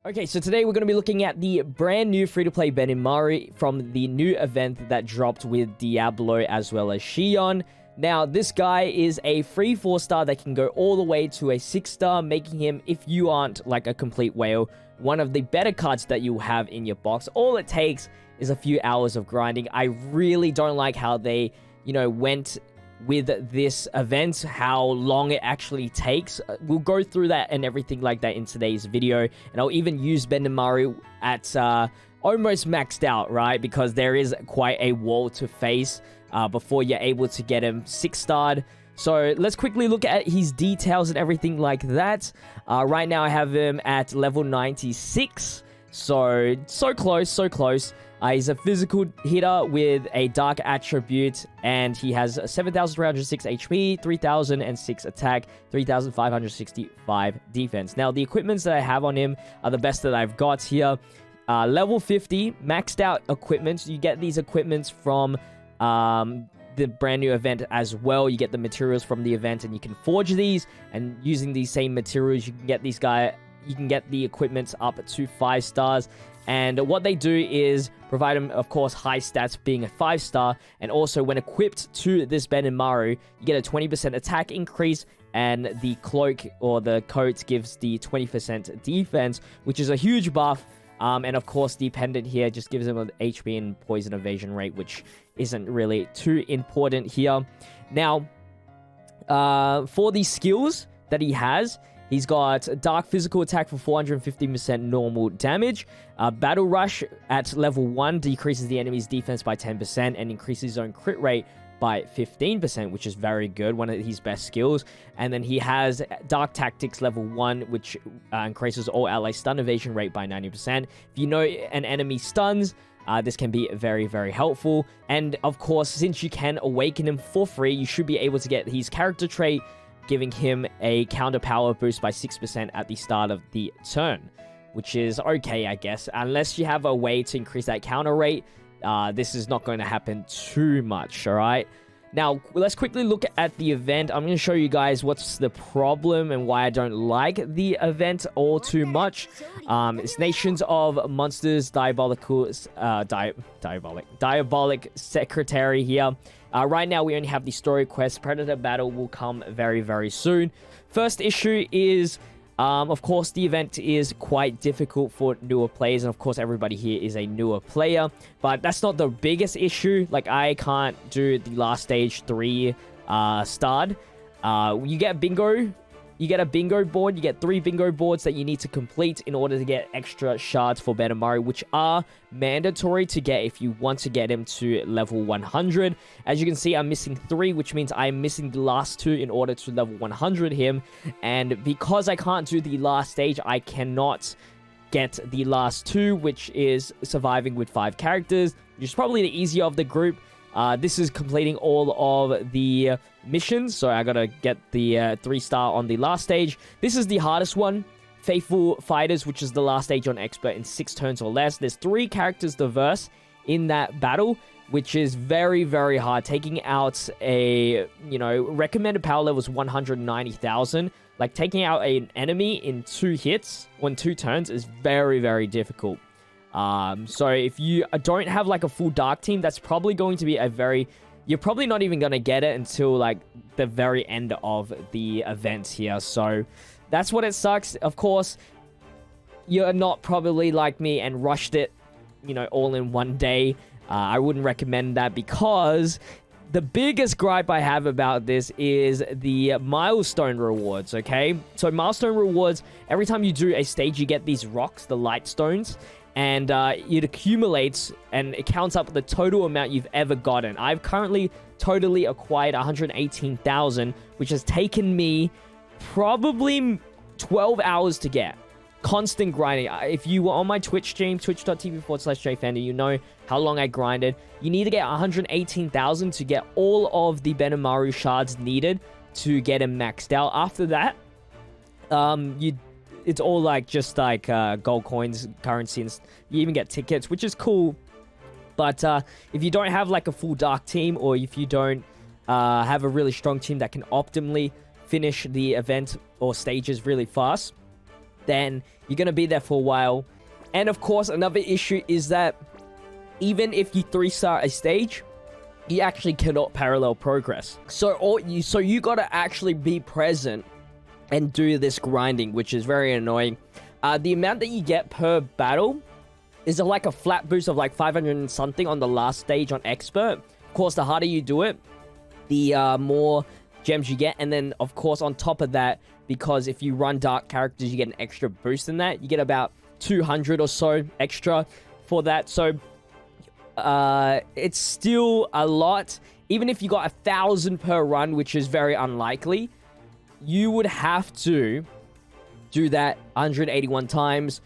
Okay, so today we're going to be looking at the brand new free-to-play Benimaru from the new event that dropped with Diablo as well as Shion. Now, this guy is a free 4-star that can go all the way to a 6-star, making him, if you aren't like a complete whale, one of the better cards that you have in your box. All it takes is a few hours of grinding. I really don't like how they, went with this event, how long it actually takes. We'll go through that and everything like that in today's video, and I'll even use Benimaru at almost maxed out, right? Because there is quite a wall to face before you're able to get him 6-starred. So let's quickly look at his details and everything like that. Right now I have him at level 96. So close, so close. He's a physical hitter with a dark attribute, and he has 7,306 HP, 3,006 attack, 3,565 defense. Now, the equipments that I have on him are the best that I've got here. Level 50, maxed out equipment. You get these equipments from the brand new event as well. You get the materials from the event, and you can forge these, and using these same materials, you can get you can get the equipment up to 5 stars. And what they do is provide them, of course, high stats being a 5-star. And also, when equipped to this Benimaru, you get a 20% attack increase. And the cloak or the coat gives the 20% defense, which is a huge buff. And of course, the pendant here just gives him an HP and poison evasion rate, which isn't really too important here. Now, for the skills that he has, he's got Dark Physical Attack for 450% normal damage. Battle Rush at level 1 decreases the enemy's defense by 10% and increases his own crit rate by 15%, which is very good, one of his best skills. And then he has Dark Tactics level 1, which increases all ally stun evasion rate by 90%. If you know an enemy stuns, this can be very, very helpful. And of course, since you can awaken him for free, you should be able to get his character trait, giving him a counter power boost by 6% at the start of the turn, which is okay, I guess. Unless you have a way to increase that counter rate, this is not going to happen too much, all right? Now, let's quickly look at the event. I'm going to show you guys what's the problem and why I don't like the event all too much. It's Nations of Monsters, Diabolic Secretary here. Right now, we only have the story quest. Predator Battle will come very, very soon. First issue is, of course, the event is quite difficult for newer players. And of course, everybody here is a newer player. But that's not the biggest issue. Like, I can't do the last stage 3 starred. You get bingo. You get a bingo board. You get 3 bingo boards that you need to complete in order to get extra shards for Benimaru, which are mandatory to get if you want to get him to level 100. As you can see, I'm missing 3, which means I'm missing the last 2 in order to level 100 him. And because I can't do the last stage, I cannot get the last 2, which is surviving with 5 characters, which is probably the easier of the group. This is completing all of the missions, so I gotta get the 3-star on the last stage. This is the hardest one, Faithful Fighters, which is the last stage on Expert in 6 turns or less. There's 3 characters diverse in that battle, which is very, very hard. Taking out a, recommended power level is 190,000. Like, taking out an enemy in 2 hits, on 2 turns, is very, very difficult. So if you don't have like a full dark team, that's probably going to be you're probably not even going to get it until like the very end of the event here. So that's what it sucks. Of course, you're not probably like me and rushed it, all in one day. I wouldn't recommend that, because the biggest gripe I have about this is the milestone rewards, okay? So milestone rewards, every time you do a stage, you get these rocks, the light stones. And it accumulates, and it counts up the total amount you've ever gotten. I've currently totally acquired 118,000, which has taken me probably 12 hours to get. Constant grinding. If you were on my Twitch stream, twitch.tv/JPhanta, you know how long I grinded. You need to get 118,000 to get all of the Benimaru shards needed to get him maxed out. After that, it's all like just like gold coins, currency, and you even get tickets, which is cool. But if you don't have like a full dark team, or if you don't have a really strong team that can optimally finish the event or stages really fast, then you're going to be there for a while. And of course, another issue is that even if you 3-star a stage, you actually cannot parallel progress. So you got to actually be present and do this grinding, which is very annoying. The amount that you get per battle is like a flat boost of like 500 and something on the last stage on expert. Of course, the harder you do it, the more gems you get. And then, of course, on top of that, because if you run dark characters, you get an extra boost in that. You get about 200 or so extra for that. So it's still a lot. Even if you got 1,000 per run, which is very unlikely, you would have to do that 181 times.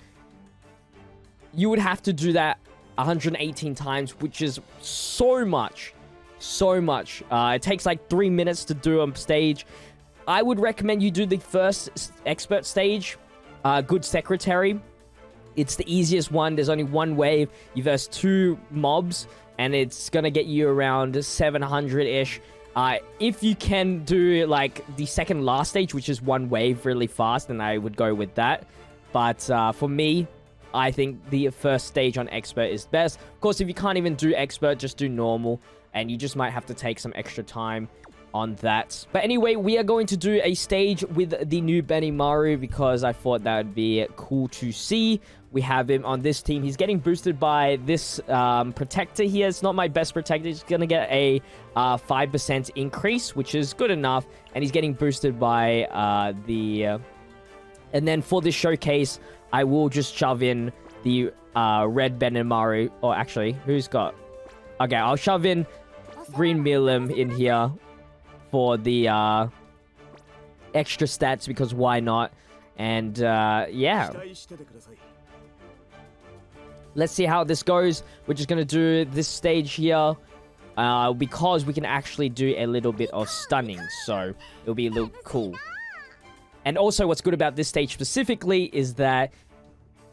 You would have to do that 118 times, which is so much. So much. It takes like 3 minutes to do a stage. I would recommend you do the first expert stage, Good Secretary. It's the easiest one. There's only one wave. You verse 2 mobs, and it's gonna get you around 700-ish. If you can do like the second last stage, which is 1 wave really fast, then I would go with that. But for me, I think the first stage on expert is best. Of course, if you can't even do expert, just do normal, and you just might have to take some extra time on that. But anyway, we are going to do a stage with the new Benimaru because I thought that would be cool to see. We have him on this team. He's getting boosted by this protector here. It's not my best protector. He's going to get a 5% increase, which is good enough. And he's getting boosted by and then for this showcase, I will just shove in the red Benimaru. Or actually, who's got... Okay, I'll shove in Green Milim in here for the extra stats, because why not? And yeah, let's see how this goes. We're just gonna do this stage here because we can actually do a little bit of stunning, so it'll be a little cool. And also, what's good about this stage specifically is that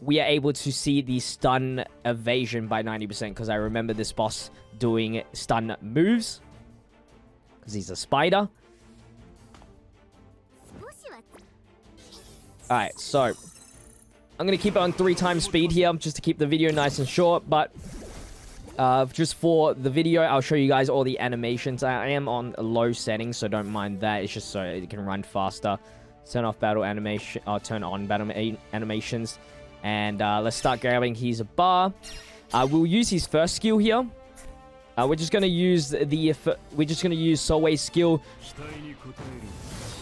we are able to see the stun evasion by 90%, because I remember this boss doing stun moves because he's a spider. Alright, so I'm going to keep it on 3 times speed here just to keep the video nice and short, but just for the video, I'll show you guys all the animations. I am on low settings, so don't mind that. It's just so it can run faster. Turn off battle animation, or turn on battle animations. And let's start grabbing his bar. We'll use his first skill here. We're just gonna use Solway's skill,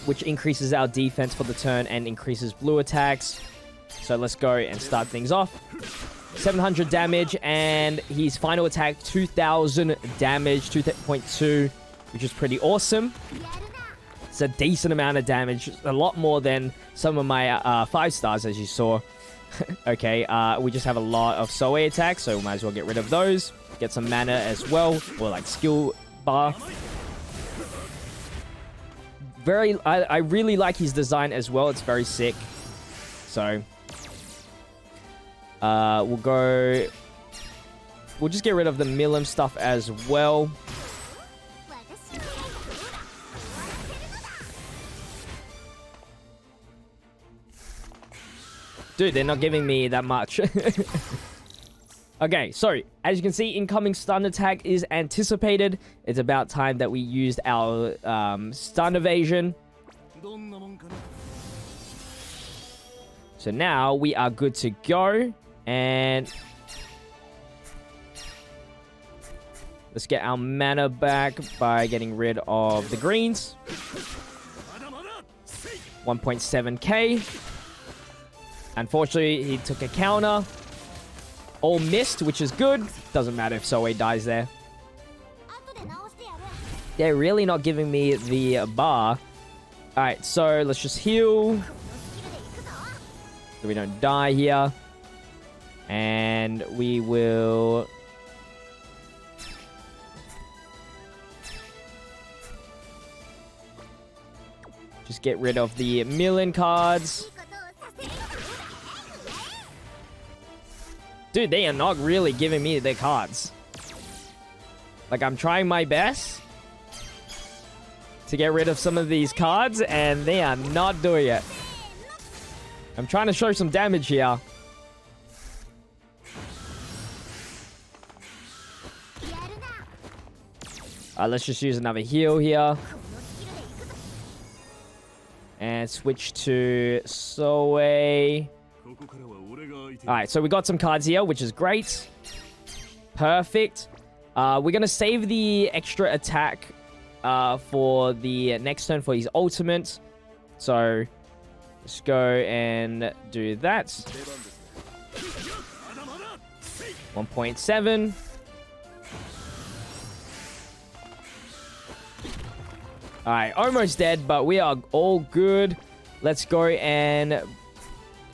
which increases our defense for the turn and increases blue attacks. So let's go and start things off. 700 damage, and his final attack 2,000 damage, 2.2, which is pretty awesome. It's a decent amount of damage, a lot more than some of my 5 stars, as you saw. Okay, we just have a lot of Solway attacks, so we might as well get rid of those. Get some mana as well, or like skill bar. I really like his design as well. It's very sick. So, we'll just get rid of the Milim stuff as well. Dude, they're not giving me that much. Okay, so, as you can see, incoming stun attack is anticipated. It's about time that we used our stun evasion. So now we are good to go. And let's get our mana back by getting rid of the greens. 1.7k. Unfortunately, he took a counter. All missed, which is good. Doesn't matter if Solway dies there. They're really not giving me the bar. Alright, so let's just heal. So we don't die here. And we will... just get rid of the Milim cards. Dude, they are not really giving me their cards. Like, I'm trying my best to get rid of some of these cards, and they are not doing it. I'm trying to show some damage here. Let's just use another heal here. And switch to Soe. Alright, so we got some cards here, which is great. Perfect. We're going to save the extra attack for the next turn for his ultimate. So, let's go and do that. 1.7. Alright, almost dead, but we are all good. Let's go and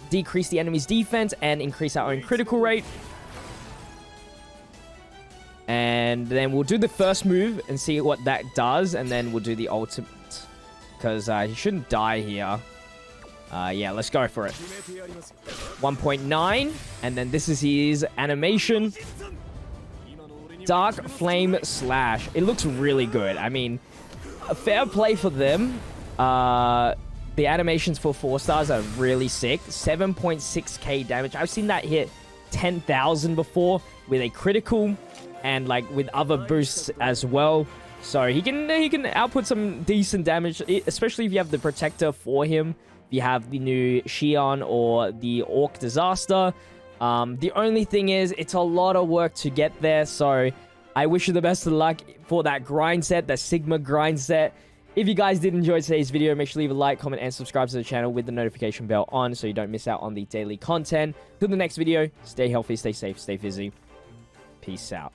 decrease the enemy's defense and increase our own critical rate. And then we'll do the first move and see what that does. And then we'll do the ultimate. Because he shouldn't die here. Yeah, let's go for it. 1.9. And then this is his animation. Dark Flame Slash. It looks really good. I mean, a fair play for them. The animations for 4 stars are really sick. 7.6k damage. I've seen that hit 10,000 before with a critical and like with other boosts as well. So he can output some decent damage, especially if you have the protector for him. If you have the new Shion or the Orc Disaster. The only thing is, it's a lot of work to get there. So I wish you the best of luck for that grind set, that Sigma grind set. If you guys did enjoy today's video, make sure to leave a like, comment, and subscribe to the channel with the notification bell on so you don't miss out on the daily content. Till the next video, stay healthy, stay safe, stay fizzy. Peace out.